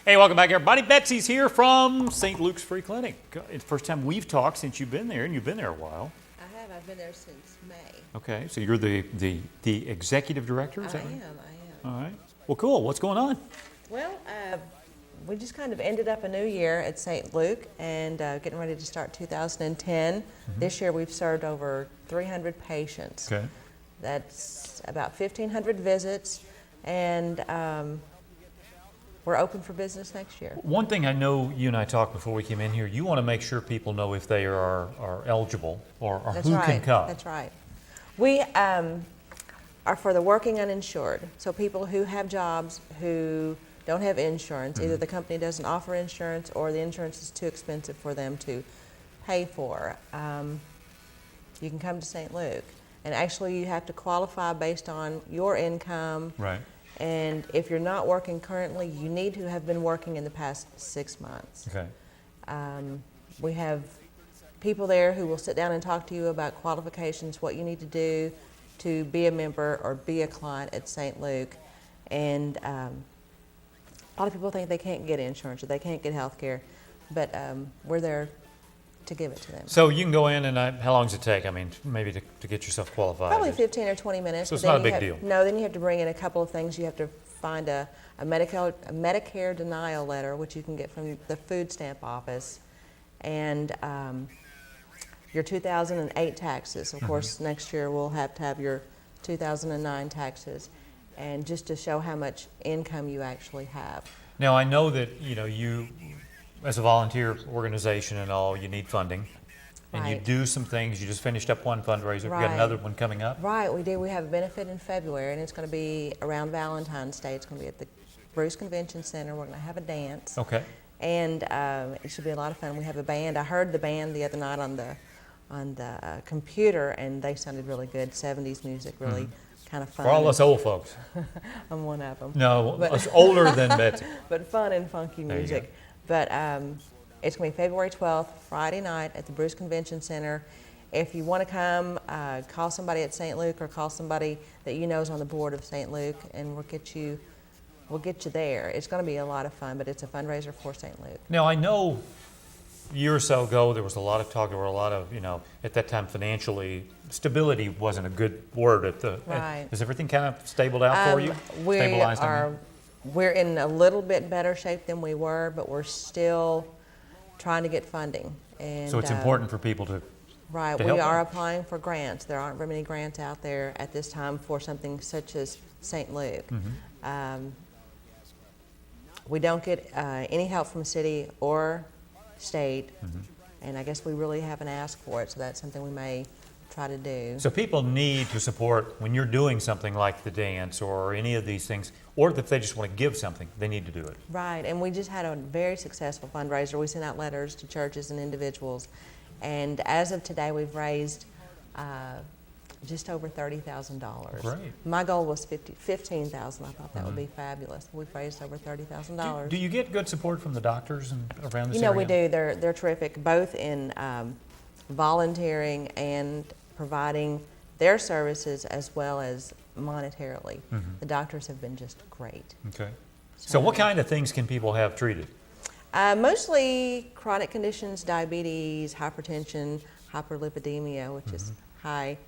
Hey, welcome back, everybody. Betsy's here from St. Luke's Free Clinic. It's the first time we've talked since you've been there, and you've been there a while. I have. I've been there since May. Okay, so you're the executive director, is that right? I am. All right. Well, cool. What's going on? Well, we just kind of ended up a new year at St. Luke and getting ready to start 2010. This year we've served over 300 patients. Okay. That's about 1,500 visits, and we're open for business next year. One thing I know you and I talked before we came in here, you want to make sure people know if they are eligible or That's who right. can come. That's right. We are for the working uninsured, so people who have jobs who don't have insurance. Either the company doesn't offer insurance or the insurance is too expensive for them to pay for. You can come to St. Luke. And actually you have to qualify based on your income. Right. And if you're not working currently, you need to have been working in the past 6 months. Okay. We have people there who will sit down and talk to you about qualifications, what you need to do to be a member or be a client at St. Luke. And a lot of people think they can't get insurance or they can't get health care, but we're there to give it to them. So you can go in and how long does it take? I mean, maybe to get yourself qualified? Probably 15 or 20 minutes. So it's but not a then big you have, deal. No, then you have to bring in a couple of things. You have to find a Medicare denial letter, which you can get from the food stamp office, and your 2008 taxes. Of course, next year we'll have to have your 2009 taxes, and just to show how much income you actually have. Now, I know that, you, as a volunteer organization and all, you need funding. And you Right. do some things. You just finished up one fundraiser. You got Right. another one coming up? Right, we do. We have a benefit in February, and it's going to be around Valentine's Day. It's going to be at the Bruce Convention Center. We're going to have a dance. Okay. And it should be a lot of fun. We have a band. I heard the band the other night on the computer, and they sounded really good. 70s music, really kind of fun. For all us old folks. I'm one of them. No, But- us older than Betsy. But fun and funky There you music. go. But it's going to be February 12th, Friday night at the Bruce Convention Center. If you want to come, call somebody at St. Luke or call somebody that you know is on the board of St. Luke, and we'll get you there. It's going to be a lot of fun, but it's a fundraiser for St. Luke. Now, I know a year or so ago there was a lot of talk. There were a lot of, at that time financially, stability wasn't a good word. Right. Is everything kind of stabled out for you? Stabilized, I mean? We're in a little bit better shape than we were, but we're still trying to get funding. And, So it's important for people to right, to we help are them. applying for grants. There aren't very many grants out there at this time for something such as St. Luke. We don't get any help from city or state, and I guess we really haven't asked for it, so that's something we may try to do. So people need to support when you're doing something like the dance or any of these things, or if they just want to give something, they need to do it. Right, and we just had a very successful fundraiser. We sent out letters to churches and individuals, and as of today, we've raised just over $30,000. Great. My goal was $15,000. I thought that would be fabulous. We've raised over $30,000. Do you get good support from the doctors around this You know, area? we do. They're terrific, both in volunteering and providing their services as well as monetarily. The doctors have been just great. Okay. So what kind of things can people have treated? Mostly chronic conditions, diabetes, hypertension, hyperlipidemia, which is high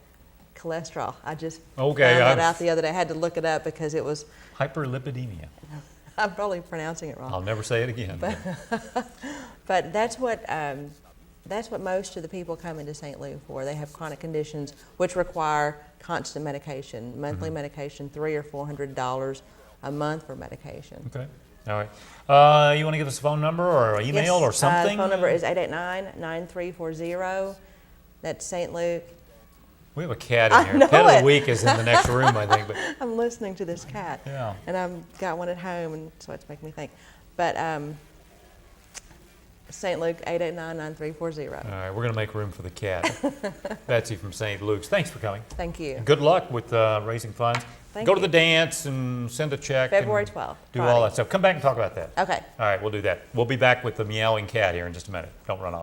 cholesterol. I just found that out the other day. I had to look it up because it was, Hyperlipidemia. I'm probably pronouncing it wrong. I'll never say it again. But that's what most of the people come into St. Luke for. They have chronic conditions which require constant medication, monthly medication, $300 or $400 a month for medication. Okay. All right. You want to give us a phone number or email or something? The phone number is 889-9340. That's St. Luke. We have a cat I in here. know Pet of it. the week is in the next room, I think. But I'm listening to this cat. Yeah. And I've got one at home, and so it's making me think. But St. Luke, 889-9340. all right, we're going to make room for the cat. Betsy from St. Luke's. Thanks for coming. Thank you. And good luck with raising funds. Thank Go to you. the dance and send a check. February and 12th, Do all Friday. that stuff. Come back and talk about that. Okay. All right, we'll do that. We'll be back with the meowing cat here in just a minute. Don't run off.